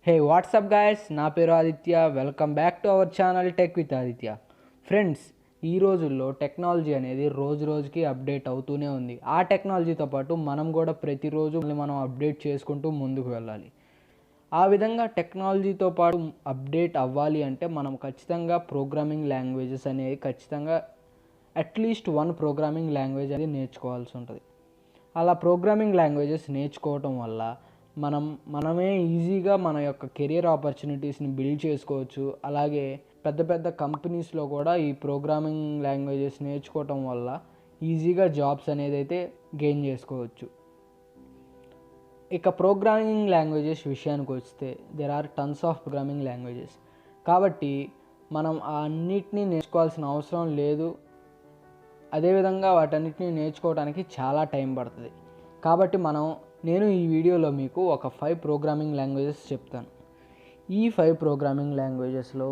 హే WhatsApp guys, నా పేరు Aditya. Welcome back to our channel tech with Aditya. Friends, ఈ రోజుల్లో టెక్నాలజీ అనేది రోజు రోజుకి అప్డేట్ అవుతూనే ఉంది. ఆ టెక్నాలజీతో పాటు మనం కూడా ప్రతిరోజు మనం అప్డేట్ చేసుకుంటూ ముందుకు వెళ్ళాలి. ఆ విధంగా టెక్నాలజీతో పాటు అప్డేట్ అవ్వాలి అంటే మనం ఖచ్చితంగా ప్రోగ్రామింగ్ లాంగ్వేజెస్ అనేవి ఖచ్చితంగా అట్లీస్ట్ వన్ ప్రోగ్రామింగ్ లాంగ్వేజ్ అనేది నేర్చుకోవాల్సి ఉంటుంది. అలా ప్రోగ్రామింగ్ లాంగ్వేజెస్ నేర్చుకోవటం వల్ల మనమే ఈజీగా మన యొక్క కెరియర్ ఆపర్చునిటీస్ని బిల్డ్ చేసుకోవచ్చు. అలాగే పెద్ద పెద్ద కంపెనీస్లో కూడా ఈ ప్రోగ్రామింగ్ లాంగ్వేజెస్ నేర్చుకోవటం వల్ల ఈజీగా జాబ్స్ అనేది అయితే గెయిన్ చేసుకోవచ్చు. ఇక ప్రోగ్రామింగ్ లాంగ్వేజెస్ విషయానికి వస్తే there are tons of programming languages. కాబట్టి మనం అన్నిటినీ నేర్చుకోవాల్సిన అవసరం లేదు. అదేవిధంగా వాటన్నిటిని నేర్చుకోవడానికి చాలా టైం పడుతుంది. కాబట్టి నేను ఈ వీడియోలో మీకు ఒక 5 ప్రోగ్రామింగ్ లాంగ్వేజెస్ చెప్తాను. ఈ 5 ప్రోగ్రామింగ్ లాంగ్వేజెస్లో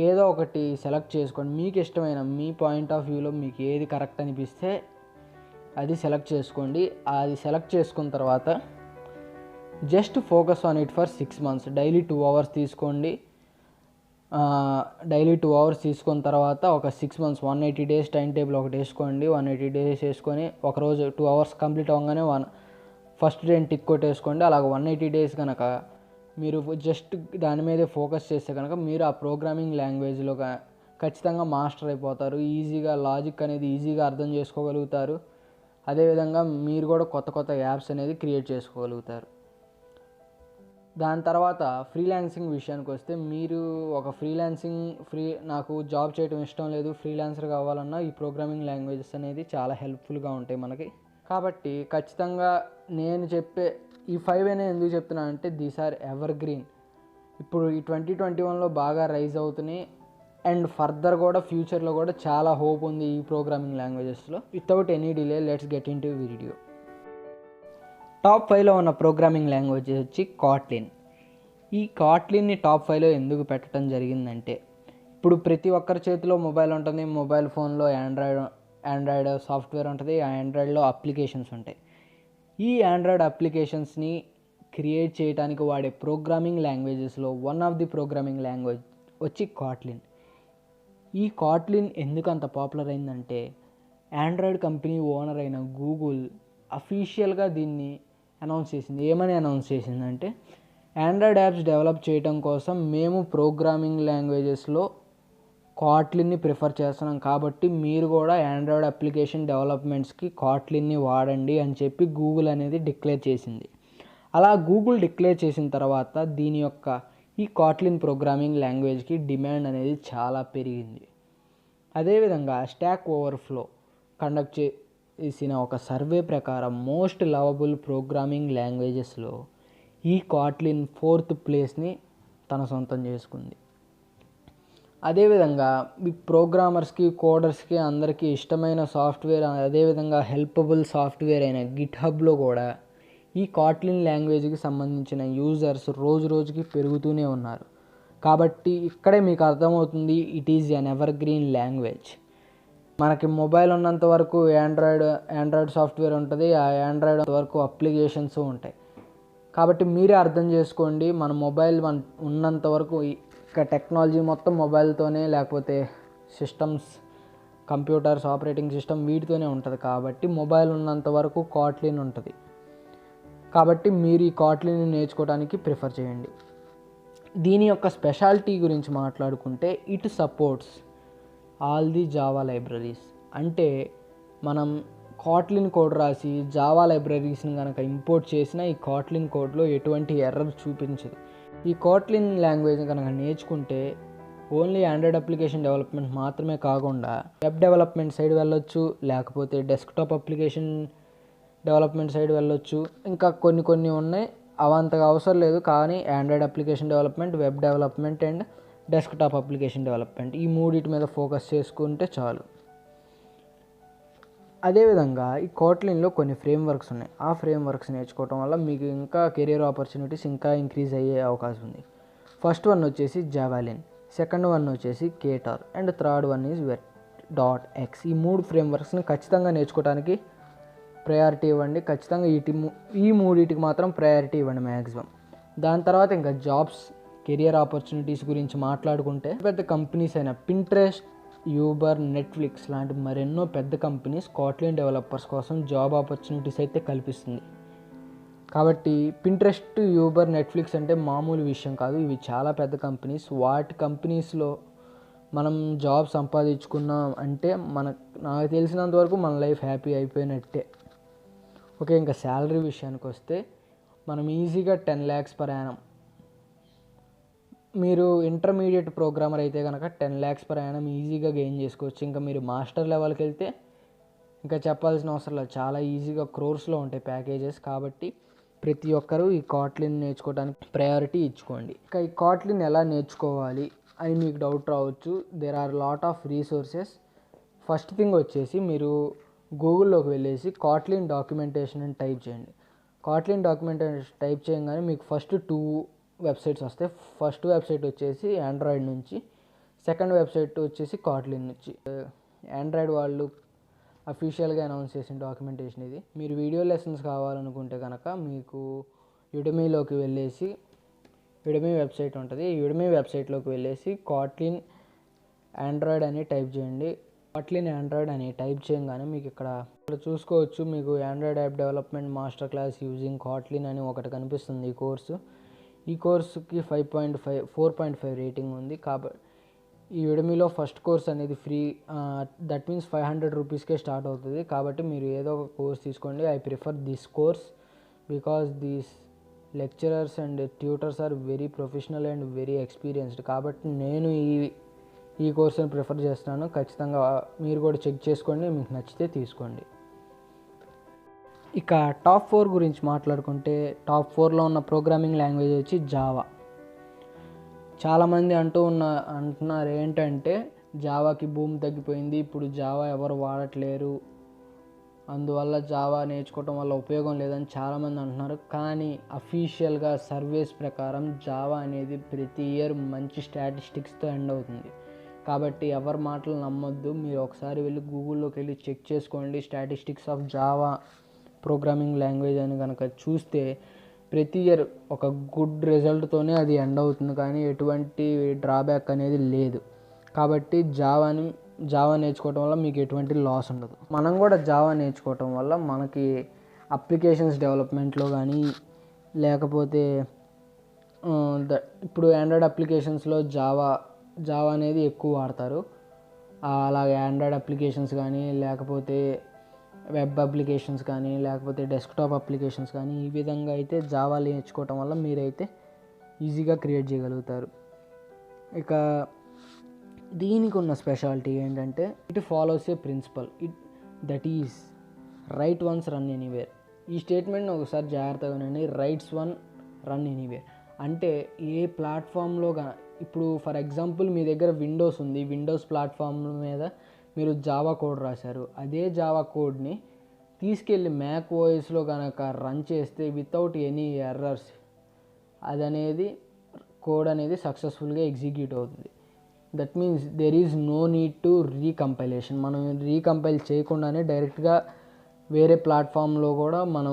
ఏదో ఒకటి సెలెక్ట్ చేసుకోండి. మీకు ఇష్టమైన మీ పాయింట్ ఆఫ్ వ్యూలో మీకు ఏది కరెక్ట్ అనిపిస్తే అది సెలెక్ట్ చేసుకోండి. అది సెలెక్ట్ చేసుకున్న తర్వాత just focus on it for 6 months. Daily 2 hours తీసుకోండి. డైలీ 2 hours తీసుకున్న తర్వాత ఒక 6 months 180 days టైం టేబుల్ ఒకటి వేసుకోండి. 180 days వేసుకొని ఒకరోజు 2 hours కంప్లీట్ అవ్వగానే ఫస్ట్ డే టిక్ కొట్టేసుకోండి. అలాగ 180 days కనుక మీరు జస్ట్ దాని మీదే ఫోకస్ చేస్తే కనుక మీరు ఆ ప్రోగ్రామింగ్ లాంగ్వేజ్లో ఖచ్చితంగా మాస్టర్ అయిపోతారు. ఈజీగా లాజిక్ అనేది ఈజీగా అర్థం చేసుకోగలుగుతారు. అదేవిధంగా మీరు కూడా కొత్త కొత్త యాప్స్ అనేది క్రియేట్ చేసుకోగలుగుతారు. దాని తర్వాత ఫ్రీలాన్సింగ్ విషయానికి వస్తే మీరు ఒక నాకు జాబ్ చేయడం ఇష్టం లేదు, ఫ్రీలాన్సర్ కావాలన్నా ఈ ప్రోగ్రామింగ్ లాంగ్వేజెస్ అనేది చాలా హెల్ప్ఫుల్గా ఉంటాయి మనకి. కాబట్టి ఖచ్చితంగా నేను చెప్పే ఈ 5 అనే ఎందుకు చెప్తున్నానంటే దీస్ ఆర్ ఎవర్ గ్రీన్. ఇప్పుడు ఈ 2021లో బాగా రైజ్ అవుతున్నాయి అండ్ ఫర్దర్ కూడా ఫ్యూచర్లో కూడా చాలా హోప్ ఉంది ఈ ప్రోగ్రామింగ్ లాంగ్వేజెస్లో. Without any delay let's get in to video. Top 5లో ఉన్న ప్రోగ్రామింగ్ లాంగ్వేజ్ వచ్చి కాట్లిన్. ఈ కాట్లిన్ని టాప్ 5లో ఎందుకు పెట్టడం జరిగిందంటే ఇప్పుడు ప్రతి ఒక్కరి చేతిలో మొబైల్ ఉంటుంది. మొబైల్ ఫోన్లో ఆండ్రాయిడ్ సాఫ్ట్వేర్ ఉంటుంది. ఆ ఆండ్రాయిడ్లో అప్లికేషన్స్ ఉంటాయి. ఈ ఆండ్రాయిడ్ అప్లికేషన్స్ని క్రియేట్ చేయడానికి వాడే ప్రోగ్రామింగ్ లాంగ్వేజెస్లో one of the programming language వచ్చి కాట్లిన్. ఈ కాట్లిన్ ఎందుకు అంత పాపులర్ అయిందంటే ఆండ్రాయిడ్ కంపెనీ ఓనర్ అయిన గూగుల్ అఫీషియల్గా దీన్ని అనౌన్స్ చేసింది. ఏమని అనౌన్స్ చేసిందంటే ఆండ్రాయిడ్ యాప్స్ డెవలప్ చేయడం కోసం మేము ప్రోగ్రామింగ్ లాంగ్వేజెస్లో కాట్లిన్ని ప్రిఫర్ చేస్తున్నాం. కాబట్టి మీరు కూడా ఆండ్రాయిడ్ అప్లికేషన్ డెవలప్మెంట్స్కి కాట్లిన్ని వాడండి అని చెప్పి గూగుల్ అనేది డిక్లేర్ చేసింది. అలా గూగుల్ డిక్లేర్ చేసిన తర్వాత ఈ కాట్లిన్ ప్రోగ్రామింగ్ లాంగ్వేజ్కి డిమాండ్ అనేది చాలా పెరిగింది. అదేవిధంగా స్టాక్ ఓవర్ఫ్లో కండక్ట్ చేసిన ఒక సర్వే ప్రకారం మోస్ట్ లవబుల్ ప్రోగ్రామింగ్ లాంగ్వేజెస్లో ఈ కాట్లిన్ 4th ప్లేస్ని తన సొంతం చేసుకుంది. అదేవిధంగా ఈ ప్రోగ్రామర్స్కి, కోడర్స్కి అందరికీ ఇష్టమైన సాఫ్ట్వేర్, అదేవిధంగా హెల్పబుల్ సాఫ్ట్వేర్ అయిన గిట్హబ్లో కూడా ఈ కాట్లిన్ లాంగ్వేజ్కి సంబంధించిన యూజర్స్ రోజు రోజుకి పెరుగుతూనే ఉన్నారు. కాబట్టి ఇక్కడే మీకు అర్థమవుతుంది it is an evergreen language. మనకి మొబైల్ ఉన్నంత వరకు ఆండ్రాయిడ్ సాఫ్ట్వేర్ ఉంటుంది. ఆ ఆండ్రాయిడ్ వరకు అప్లికేషన్స్ ఉంటాయి. కాబట్టి మీరే అర్థం చేసుకోండి, మన మొబైల్ ఉన్నంత వరకు ఇక టెక్నాలజీ మొత్తం మొబైల్తోనే, లేకపోతే సిస్టమ్స్, కంప్యూటర్స్, ఆపరేటింగ్ సిస్టమ్ వీటితోనే ఉంటుంది. కాబట్టి మొబైల్ ఉన్నంత వరకు కాట్లిన్ ఉంటుంది. కాబట్టి మీరు ఈ కాట్లిన్ని నేర్చుకోవడానికి ప్రిఫర్ చేయండి. దీని యొక్క స్పెషాలిటీ గురించి మాట్లాడుకుంటే it supports all the Java libraries. అంటే మనం కాట్లిన్ కోడ్ రాసి జావా లైబ్రరీస్ని కనుక ఇంపోర్ట్ చేసినా ఈ కాట్లిన్ కోడ్లో ఎటువంటి ఎర్రర్ చూపించదు. ఈ కాట్లిన్ లాంగ్వేజ్ కనుక నేర్చుకుంటే ఓన్లీ ఆండ్రాయిడ్ అప్లికేషన్ డెవలప్మెంట్ మాత్రమే కాకుండా వెబ్ డెవలప్మెంట్ సైడ్ వెళ్ళొచ్చు, లేకపోతే డెస్క్టాప్ అప్లికేషన్ డెవలప్మెంట్ సైడ్ వెళ్ళొచ్చు. ఇంకా కొన్ని ఉన్నాయి, అవంతగా అవసరం లేదు. కానీ Android application development, web development and desktop application development ఈ మూడింటి మీద ఫోకస్ చేసుకుంటే చాలు. అదేవిధంగా ఈ కాట్లిన్లో కొన్ని ఫ్రేమ్వర్క్స్ ఉన్నాయి. ఆ ఫ్రేమ్వర్క్స్ నేర్చుకోవడం వల్ల మీకు ఇంకా కెరియర్ ఆపర్చునిటీస్ ఇంకా ఇంక్రీజ్ అయ్యే అవకాశం ఉంది. ఫస్ట్ వన్ వచ్చేసి జావాలిన్, సెకండ్ వన్ వచ్చేసి కేటార్ and third one is .x. ఈ 3 ఫ్రేమ్వర్క్స్ని ఖచ్చితంగా నేర్చుకోవడానికి ప్రయారిటీ ఇవ్వండి. ఖచ్చితంగా ఈ మూడింటికి మాత్రం ప్రయారిటీ ఇవ్వండి మ్యాక్సిమం. దాని తర్వాత ఇంకా జాబ్స్, కెరియర్ ఆపర్చునిటీస్ గురించి మాట్లాడుకుంటే పెద్ద కంపెనీస్ అయిన పింట్రెస్ట్, యూబర్, నెట్ఫ్లిక్స్ లాంటి మరెన్నో పెద్ద కంపెనీస్ కాట్లిన్ డెవలపర్స్ కోసం జాబ్ ఆపర్చునిటీస్ అయితే కల్పిస్తుంది. కాబట్టి పింట్రెస్ట్, యూబర్, నెట్ఫ్లిక్స్ అంటే మామూలు విషయం కాదు. ఇవి చాలా పెద్ద కంపెనీస్. వాటి కంపెనీస్లో మనం జాబ్ సంపాదించుకున్నాం అంటే నాకు తెలిసినంత వరకు మన లైఫ్ హ్యాపీ అయిపోయినట్టే. ఓకే, ఇంకా శాలరీ విషయానికి వస్తే మనం ఈజీగా 10 lakhs per annum. మీరు ఇంటర్మీడియట్ ప్రోగ్రామర్ అయితే కనుక 10 lakhs per annum ఈజీగా గెయిన్ చేసుకోవచ్చు. ఇంకా మీరు మాస్టర్ లెవెల్కి వెళ్తే ఇంకా చెప్పాల్సిన అవసరం లేదు, చాలా ఈజీగా క్రోర్స్లో ఉంటాయి ప్యాకేజెస్. కాబట్టి ప్రతి ఒక్కరూ ఈ కాట్లిన్ నేర్చుకోవడానికి ప్రయారిటీ ఇచ్చుకోండి. ఇంకా ఈ కాట్లిన్ ఎలా నేర్చుకోవాలి అని మీకు డౌట్ రావచ్చు. There are lot of resources. First thing వచ్చేసి మీరు గూగుల్లోకి వెళ్ళేసి కాట్లిన్ డాక్యుమెంటేషన్ అని టైప్ చేయండి. కాట్లిన్ డాక్యుమెంటేషన్ టైప్ చేయగానే మీకు ఫస్ట్ 2 వెబ్సైట్స్ వస్తాయి. ఫస్ట్ వెబ్సైట్ వచ్చేసి ఆండ్రాయిడ్ నుంచి, సెకండ్ వెబ్సైట్ వచ్చేసి కాట్లిన్ నుంచి. ఆండ్రాయిడ్ వాళ్ళు అఫీషియల్గా అనౌన్స్ చేసిన డాక్యుమెంటేషన్ ఇది. మీరు వీడియో లెసన్స్ కావాలనుకుంటే కనుక మీకు యుడమీలోకి వెళ్ళేసి, యుడమీ వెబ్సైట్ ఉంటుంది, యుడమీ వెబ్సైట్లోకి వెళ్ళేసి కాట్లిన్ ఆండ్రాయిడ్ అని టైప్ చేయండి. కాట్లిన్ ఆండ్రాయిడ్ అని టైప్ చేయగానే మీకు ఇక్కడ చూసుకోవచ్చు, మీకు Android app development master class using Kotlin అని ఒకటి కనిపిస్తుంది. ఈ కోర్సుకి 4.5 రేటింగ్ ఉంది. కాబట్టి ఈ యుడమీలో ఫస్ట్ కోర్స్ అనేది ఫ్రీ. దట్ మీన్స్ 500 రూపీస్కే స్టార్ట్ అవుతుంది. కాబట్టి మీరు ఏదో ఒక కోర్స్ తీసుకోండి. I prefer this course because these lecturers and tutors are very professional and very experienced. కాబట్టి నేను ఈ కోర్సుని ప్రిఫర్ చేస్తున్నాను. ఖచ్చితంగా మీరు కూడా చెక్ చేసుకోండి, మీకు నచ్చితే తీసుకోండి. ఇక టాప్ 4 గురించి మాట్లాడుకుంటే టాప్ 4లో ఉన్న ప్రోగ్రామింగ్ లాంగ్వేజ్ వచ్చి జావా. చాలామంది అంటున్నారు ఏంటంటే జావాకి భూమి తగ్గిపోయింది, ఇప్పుడు జావా ఎవరు వాడట్లేరు, అందువల్ల జావా నేర్చుకోవటం వల్ల ఉపయోగం లేదని చాలామంది అంటున్నారు. కానీ అఫీషియల్గా సర్వేస్ ప్రకారం జావా అనేది ప్రతి ఇయర్ మంచి స్టాటిస్టిక్స్తో ఎండ్ అవుతుంది. కాబట్టి ఎవరి మాటలు నమ్మొద్దు. మీరు ఒకసారి వెళ్ళి గూగుల్లోకి వెళ్ళి చెక్ చేసుకోండి. Statistics of Java programming language అని కనుక చూస్తే ప్రతి ఇయర్ ఒక గుడ్ రిజల్ట్తోనే అది ఎండ్ అవుతుంది, కానీ ఎటువంటి డ్రాబ్యాక్ అనేది లేదు. కాబట్టి జావా నేర్చుకోవటం వల్ల మీకు ఎటువంటి లాస్ ఉండదు. మనం కూడా జావా నేర్చుకోవటం వల్ల మనకి అప్లికేషన్స్ డెవలప్మెంట్లో కానీ, లేకపోతే ఇప్పుడు ఆండ్రాయిడ్ అప్లికేషన్స్లో జావా అనేది ఎక్కువ వాడతారు. అలాగే ఆండ్రాయిడ్ అప్లికేషన్స్ కానీ, లేకపోతే వెబ్ అప్లికేషన్స్ కానీ, లేకపోతే డెస్క్టాప్ అప్లికేషన్స్ కానీ, ఈ విధంగా అయితే జావా నేర్చుకోవటం వల్ల మీరైతే ఈజీగా క్రియేట్ చేయగలుగుతారు. ఇక దీనికి ఉన్న స్పెషాలిటీ ఏంటంటే it follows a principle, that is write once run anywhere. ఈ స్టేట్మెంట్ని ఒకసారి జాగ్రత్తగా వినండి. రైట్స్ వన్ రన్ ఎనీవేర్ అంటే ఏ ప్లాట్ఫామ్లో ఇప్పుడు ఫర్ ఎగ్జాంపుల్ మీ దగ్గర విండోస్ ఉంది, విండోస్ ప్లాట్ఫామ్ మీద మీరు జావా కోడ్ రాశారు. అదే జావా కోడ్ని తీసుకెళ్ళి మ్యాక్ ఓఎస్లో కనుక రన్ చేస్తే వితౌట్ ఎనీ ఎర్రర్స్ కోడ్ అనేది సక్సెస్ఫుల్గా ఎగ్జిక్యూట్ అవుతుంది. That means there is no need to recompilation. మనం రీకంపైల్ చేయకుండానే డైరెక్ట్గా వేరే ప్లాట్ఫామ్లో కూడా మనం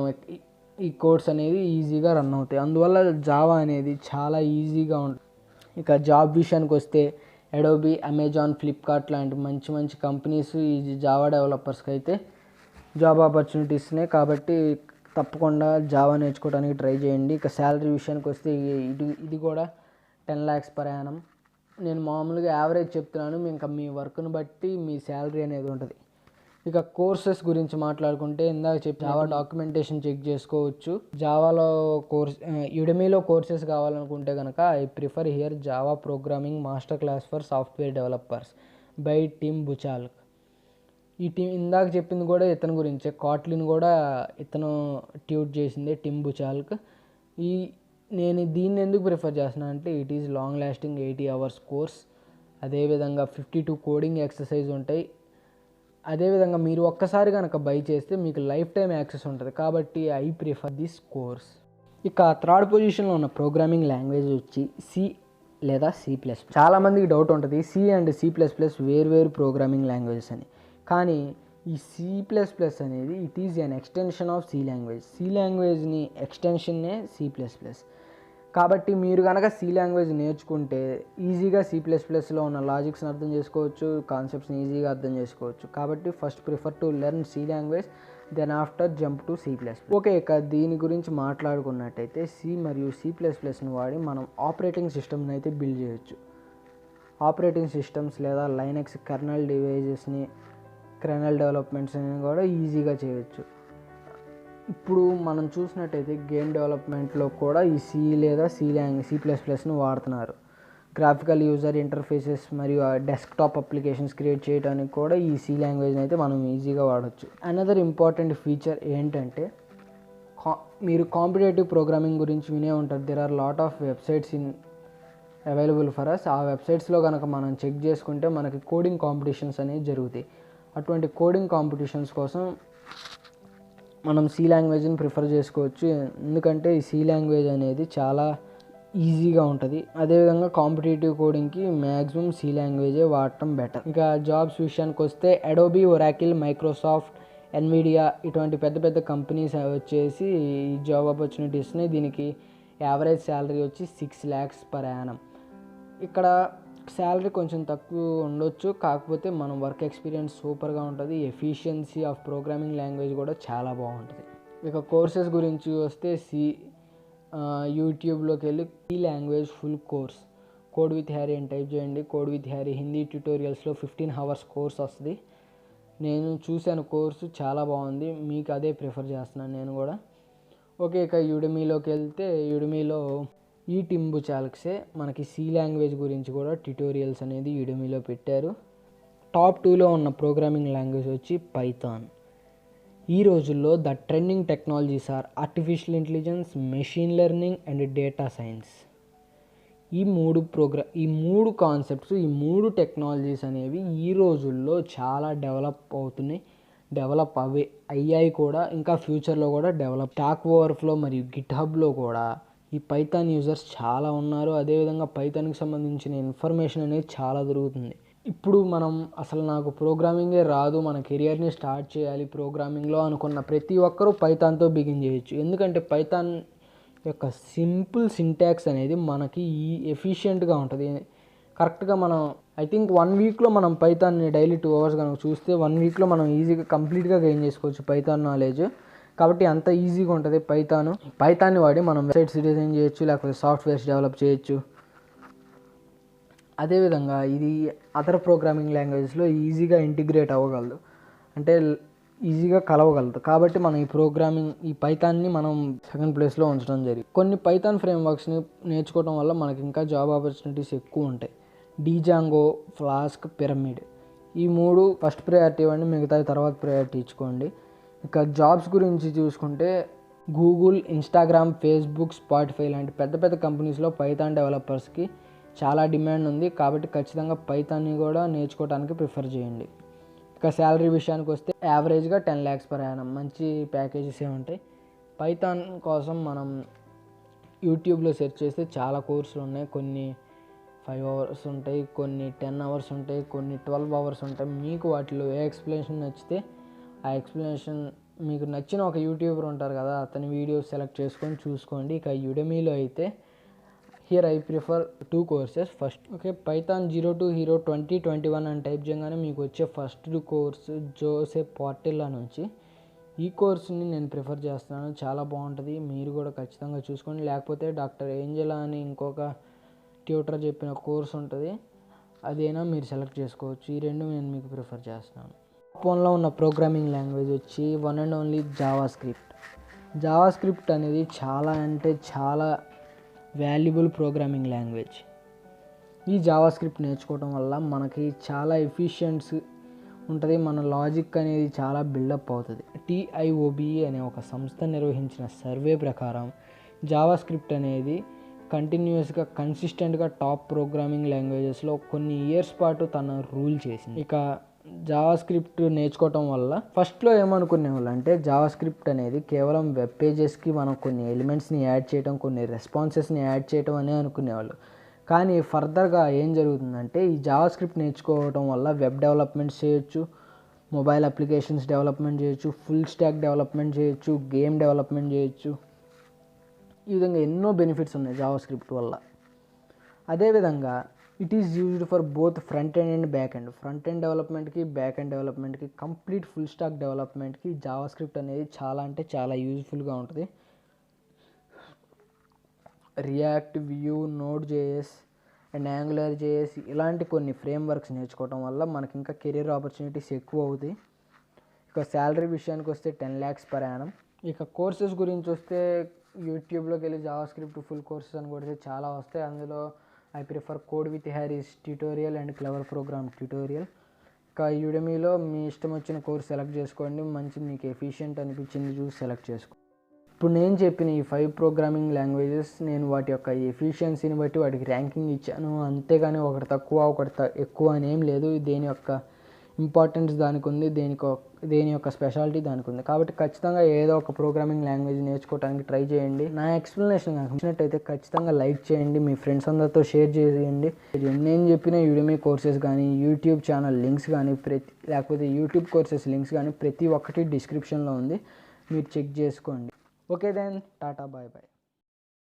ఈ కోడ్స్ అనేది ఈజీగా రన్ అవుతాయి. అందువల్ల జావా అనేది చాలా ఈజీగా ఉంటుంది. ఇక జాబ్ విషయానికి వస్తే అడోబీ, అమెజాన్, ఫ్లిప్కార్ట్ లాంటి మంచి కంపెనీస్ ఈ జావా డెవలపర్స్కి అయితే జాబ్ ఆపర్చునిటీస్నే. కాబట్టి తప్పకుండా జావా నేర్చుకోవడానికి ట్రై చేయండి. ఇక శాలరీ విషయానికి వస్తే ఇది కూడా 10 lakhs per annum. నేను మామూలుగా యావరేజ్ చెప్తున్నాను, ఇంకా మీ వర్క్ను బట్టి మీ శాలరీ అనేది ఉంటుంది. ఇక కోర్సెస్ గురించి మాట్లాడుకుంటే ఇందాక జావా డాక్యుమెంటేషన్ చెక్ చేసుకోవచ్చు. జావాలో యుడమీలో కోర్సెస్ కావాలనుకుంటే కనుక I prefer here Java programming master class for software developers by Tim Buchalka. ఈ టీమ్ ఇందాక చెప్పింది కూడా ఇతని గురించే. కాట్లిన్ కూడా ఇతను ట్యూట్ చేసింది, టిమ్ బుచాల్క్. నేను దీన్ని ఎందుకు ప్రిఫర్ చేస్తున్నాను అంటే it is long lasting 80 hours course. అదేవిధంగా 52 కోడింగ్ ఎక్సర్సైజ్ ఉంటాయి. అదేవిధంగా మీరు ఒక్కసారి కనుక బై చేస్తే మీకు లైఫ్ టైం యాక్సెస్ ఉంటుంది. కాబట్టి ఐ ప్రిఫర్ దిస్ కోర్స్. ఇక థర్డ్ పొజిషన్లో ఉన్న ప్రోగ్రామింగ్ లాంగ్వేజ్ వచ్చి సి లేదా C++. చాలామందికి డౌట్ ఉంటుంది సి అండ్ C++ వేరు ప్రోగ్రామింగ్ లాంగ్వేజెస్ అని. కానీ ఈ C++ అనేది it is an extension of C language. C లాంగ్వేజ్ని ఎక్స్టెన్షన్నే C++. కాబట్టి మీరు కనుక సి లాంగ్వేజ్ నేర్చుకుంటే ఈజీగా C++లో ఉన్న లాజిక్స్ని అర్థం చేసుకోవచ్చు, కాన్సెప్ట్స్ని ఈజీగా అర్థం చేసుకోవచ్చు. కాబట్టి first prefer to learn C language, then after jump to C++. Okay, ఇక దీని గురించి మాట్లాడుకున్నట్టయితే సి మరియు C++ని వాడి మనం ఆపరేటింగ్ సిస్టమ్ని అయితే బిల్డ్ చేయొచ్చు. ఆపరేటింగ్ సిస్టమ్స్ లేదా లైనక్స్ కెర్నల్ డివైజెస్ని, కెర్నల్ డెవలప్మెంట్స్ని కూడా ఈజీగా చేయొచ్చు. ఇప్పుడు మనం చూసినట్టయితే గేమ్ డెవలప్మెంట్లో కూడా ఈ సి లేదా C++ని వాడుతున్నారు. గ్రాఫికల్ యూజర్ ఇంటర్ఫేసెస్ మరియు డెస్క్టాప్ అప్లికేషన్స్ క్రియేట్ చేయడానికి కూడా ఈ సి లాంగ్వేజ్ని అయితే మనం ఈజీగా వాడచ్చు. అనదర్ ఇంపార్టెంట్ ఫీచర్ ఏంటంటే మీరు కాంపిటేటివ్ ప్రోగ్రామింగ్ గురించి వినే ఉంటారు. There are lot of websites available for us. ఆ వెబ్సైట్స్లో కనుక మనం చెక్ చేసుకుంటే మనకి కోడింగ్ కాంపిటీషన్స్ అనేవి జరుగుతాయి. అటువంటి కోడింగ్ కాంపిటీషన్స్ కోసం మనం సి లాంగ్వేజ్ని ప్రిఫర్ చేసుకోవచ్చు. ఎందుకంటే ఈ సి లాంగ్వేజ్ అనేది చాలా ఈజీగా ఉంటుంది. అదేవిధంగా కాంపిటేటివ్ కోడింగ్కి మ్యాక్సిమం సి లాంగ్వేజే వాడటం బెటర్. ఇంకా జాబ్స్ విషయానికి వస్తే అడోబీ, ఒరాకిల్, మైక్రోసాఫ్ట్, ఎన్విడియా ఇటువంటి పెద్ద పెద్ద కంపెనీస్ వచ్చేసి ఈ జాబ్ ఆపర్చునిటీస్ని దీనికి యావరేజ్ శాలరీ వచ్చి 6 lakhs per annum. ఇక్కడ శాలరీ కొంచెం తక్కువ ఉండొచ్చు, కాకపోతే మనం వర్క్ ఎక్స్పీరియన్స్ సూపర్గా ఉంటుంది. ఎఫిషియన్సీ ఆఫ్ ప్రోగ్రామింగ్ లాంగ్వేజ్ కూడా చాలా బాగుంటుంది. ఇక కోర్సెస్ గురించి వస్తే యూట్యూబ్లోకి వెళ్ళి C language full course code with Harry అని టైప్ చేయండి. కోడ్ విత్ హ్యారీ హిందీ ట్యూటోరియల్స్లో 15 hours కోర్స్ వస్తుంది. నేను చూశాను కోర్సు, చాలా బాగుంది. మీకు అదే ప్రిఫర్ చేస్తున్నాను నేను కూడా. ఓకే, ఇక యుడమీలోకి వెళ్తే యుడమీలో ఈ టింబు చాలక్సే మనకి సి లాంగ్వేజ్ గురించి కూడా ట్యుటోరియల్స్ అనేది యుడమీలో పెట్టారు. టాప్ 2లో ఉన్న ప్రోగ్రామింగ్ లాంగ్వేజ్ వచ్చి పైథాన్. ఈ రోజుల్లో the trending technologies are artificial intelligence, machine learning and data science. ఈ మూడు కాన్సెప్ట్స్, ఈ మూడు టెక్నాలజీస్ అనేవి ఈ రోజుల్లో చాలా డెవలప్ అయ్యాయి కూడా, ఇంకా ఫ్యూచర్లో కూడా డెవలప్. స్టాక్ ఓవర్ఫ్లో మరియు గిట్హబ్లో కూడా ఈ పైథాన్ యూజర్స్ చాలా ఉన్నారు. అదేవిధంగా పైథాన్కి సంబంధించిన ఇన్ఫర్మేషన్ అనేది చాలా దొరుకుతుంది. ఇప్పుడు మనం అసలు నాకు ప్రోగ్రామింగే రాదు, మన కెరియర్ని స్టార్ట్ చేయాలి ప్రోగ్రామింగ్లో అనుకున్న ప్రతి ఒక్కరూ పైథాన్తో బిగిన్ చేయొచ్చు. ఎందుకంటే పైథాన్ యొక్క సింపుల్ సింటాక్స్ అనేది మనకి ఎఫిషియెంట్గా ఉంటుంది. కరెక్ట్గా మనం ఐ థింక్ 1 weekలో మనం పైథాన్ని డైలీ 2 hours కనుక చూస్తే 1 weekలో మనం ఈజీగా కంప్లీట్గా గెయిన్ చేసుకోవచ్చు పైథాన్ నాలెడ్జ్. కాబట్టి అంత ఈజీగా ఉంటుంది పైథాన్ని వాడి మనం వెబ్సైట్స్ డిజైన్ చేయొచ్చు, లేకపోతే సాఫ్ట్వేర్స్ డెవలప్ చేయొచ్చు. అదేవిధంగా ఇది అదర్ ప్రోగ్రామింగ్ లాంగ్వేజెస్లో ఈజీగా ఇంటిగ్రేట్ అవ్వగలదు, అంటే ఈజీగా కలవగలదు. కాబట్టి మనం ఈ పైథాన్ని మనం సెకండ్ ప్లేస్లో ఉంచడం జరిగింది. కొన్ని పైథాన్ ఫ్రేమ్వర్క్స్ని నేర్చుకోవడం వల్ల మనకి ఇంకా జాబ్ ఆపర్చునిటీస్ ఎక్కువ ఉంటాయి. డిజాంగో, ఫ్లాస్క్, పిరమిడ్ ఈ 3 ఫస్ట్ ప్రయారిటీ ఇవ్వండి, మిగతా తర్వాత ప్రయారిటీ ఇచ్చుకోండి. ఇక జాబ్స్ గురించి చూసుకుంటే గూగుల్, ఇన్స్టాగ్రామ్, ఫేస్బుక్, స్పాటిఫై లాంటి పెద్ద పెద్ద కంపెనీస్లో పైథాన్ డెవలపర్స్కి చాలా డిమాండ్ ఉంది. కాబట్టి ఖచ్చితంగా పైథాన్ని కూడా నేర్చుకోవడానికి ప్రిఫర్ చేయండి. ఇక శాలరీ విషయానికి వస్తే యావరేజ్గా 10 lakhs per annum, మంచి ప్యాకేజెస్ ఉంటాయి. పైథాన్ కోసం మనం యూట్యూబ్లో సెర్చ్ చేస్తే చాలా కోర్సులు ఉన్నాయి. కొన్ని 5 hours ఉంటాయి, కొన్ని 10 hours ఉంటాయి, కొన్ని 12 hours ఉంటాయి. మీకు వాటిలో ఏ ఎక్స్ప్లెనేషన్ నచ్చితే ఆ ఎక్స్ప్లెనేషన్, మీకు నచ్చిన ఒక యూట్యూబర్ ఉంటారు కదా, అతని వీడియోస్ సెలెక్ట్ చేసుకొని చూసుకోండి. ఇక యుడమీలో అయితే here I prefer 2 courses. First Python 0 to Hero 2021 అని టైప్ చేయగానే మీకు వచ్చే ఫస్ట్ కోర్సు జోసెఫ్ పార్టెల్లా నుంచి. ఈ కోర్సుని నేను ప్రిఫర్ చేస్తున్నాను, చాలా బాగుంటుంది. మీరు కూడా ఖచ్చితంగా చూసుకోండి. లేకపోతే డాక్టర్ ఏంజెలా అని ఇంకొక ట్యూటర్ చెప్పిన కోర్స్ ఉంటుంది, అదేనా మీరు సెలెక్ట్ చేసుకోవచ్చు. ఈ 2 నేను మీకు ప్రిఫర్ చేస్తున్నాను. ఫోన్లో ఉన్న ప్రోగ్రామింగ్ లాంగ్వేజ్ వచ్చి one and only Java script అనేది చాలా వాల్యుబుల్ ప్రోగ్రామింగ్ లాంగ్వేజ్. ఈ జావా స్క్రిప్ట్ నేర్చుకోవడం వల్ల మనకి చాలా ఎఫిషియెంట్స్ ఉంటుంది, మన లాజిక్ అనేది చాలా బిల్డప్ అవుతుంది. TIOBE అనే ఒక సంస్థ నిర్వహించిన సర్వే ప్రకారం జావా స్క్రిప్ట్ అనేది కన్సిస్టెంట్గా టాప్ ప్రోగ్రామింగ్ లాంగ్వేజెస్లో కొన్ని ఇయర్స్ పాటు తన రూల్ చేసింది. ఇక జావా స్క్రిప్ట్ నేర్చుకోవటం వల్ల ఫస్ట్లో ఏమనుకునేవాళ్ళు అంటే జావా స్క్రిప్ట్ అనేది కేవలం వెబ్ పేజెస్కి మనం కొన్ని ఎలిమెంట్స్ని యాడ్ చేయడం, కొన్ని రెస్పాన్సెస్ని యాడ్ చేయడం అనే అనుకునేవాళ్ళు. కానీ ఫర్దర్గా ఏం జరుగుతుందంటే ఈ జావా స్క్రిప్ట్ నేర్చుకోవడం వల్ల వెబ్ డెవలప్మెంట్స్ చేయొచ్చు, మొబైల్ అప్లికేషన్స్ డెవలప్మెంట్ చేయొచ్చు, ఫుల్ స్టాక్ డెవలప్మెంట్ చేయొచ్చు, గేమ్ డెవలప్మెంట్ చేయొచ్చు. ఈ విధంగా ఎన్నో బెనిఫిట్స్ ఉన్నాయి జావా స్క్రిప్ట్ వల్ల. అదేవిధంగా it is used for both front end and back end. Front end డెవలప్మెంట్కి, బ్యాక్ ఎండ్ డెవలప్మెంట్కి, కంప్లీట్ ఫుల్ స్టాక్ డెవలప్మెంట్కి జావా స్క్రిప్ట్ అనేది చాలా అంటే చాలా యూజ్ఫుల్గా ఉంటుంది. React, view, node JS and angular JS ఇలాంటి కొన్ని ఫ్రేమ్వర్క్స్ నేర్చుకోవడం వల్ల మనకి ఇంకా కెరీర్ ఆపర్చునిటీస్ ఎక్కువ అవుతాయి. ఇక శాలరీ విషయానికి వస్తే 10 lakhs per annum. ఇక కోర్సెస్ గురించి వస్తే యూట్యూబ్లోకి వెళ్ళి జావా స్క్రిప్ట్ ఫుల్ కోర్సెస్ అని కొడితే చాలా వస్తాయి. అందులో I prefer code with Harry's tutorial and clever program tutorial. ఇక యూడెమీలో మీ ఇష్టం వచ్చిన కోర్స్ సెలెక్ట్ చేసుకోండి, మంచి మీకు ఎఫిషియెంట్ అనిపించింది చూసి సెలెక్ట్ చేసుకోండి. ఇప్పుడు నేను చెప్పిన ఈ 5 ప్రోగ్రామింగ్ లాంగ్వేజెస్ నేను వాటి యొక్క ఎఫిషియన్సీని బట్టి వాటికి ర్యాంకింగ్ ఇచ్చాను, అంతేగాని ఒకటి తక్కువ ఒకటి ఎక్కువ అని ఏం లేదు. దేని యొక్క ఇంపార్టెన్స్ దానికి ఉంది, దేని యొక్క స్పెషాలిటీ దానికి ఉంది. కాబట్టి ఖచ్చితంగా ఏదో ఒక ప్రోగ్రామింగ్ లాంగ్వేజ్ నేర్చుకోవడానికి ట్రై చేయండి. నా ఎక్స్ప్లెనేషన్ కనుక నచ్చినట్టయితే ఖచ్చితంగా లైక్ చేయండి, మీ ఫ్రెండ్స్ అందరితో షేర్ చేయండి. నేను చెప్పిన యూడెమీ కోర్సెస్ కానీ, యూట్యూబ్ ఛానల్ లింక్స్ కానీ, లేకపోతే యూట్యూబ్ కోర్సెస్ లింక్స్ కానీ ప్రతి ఒక్కటి డిస్క్రిప్షన్లో ఉంది, మీరు చెక్ చేసుకోండి. Okay then, ta-ta, bye bye.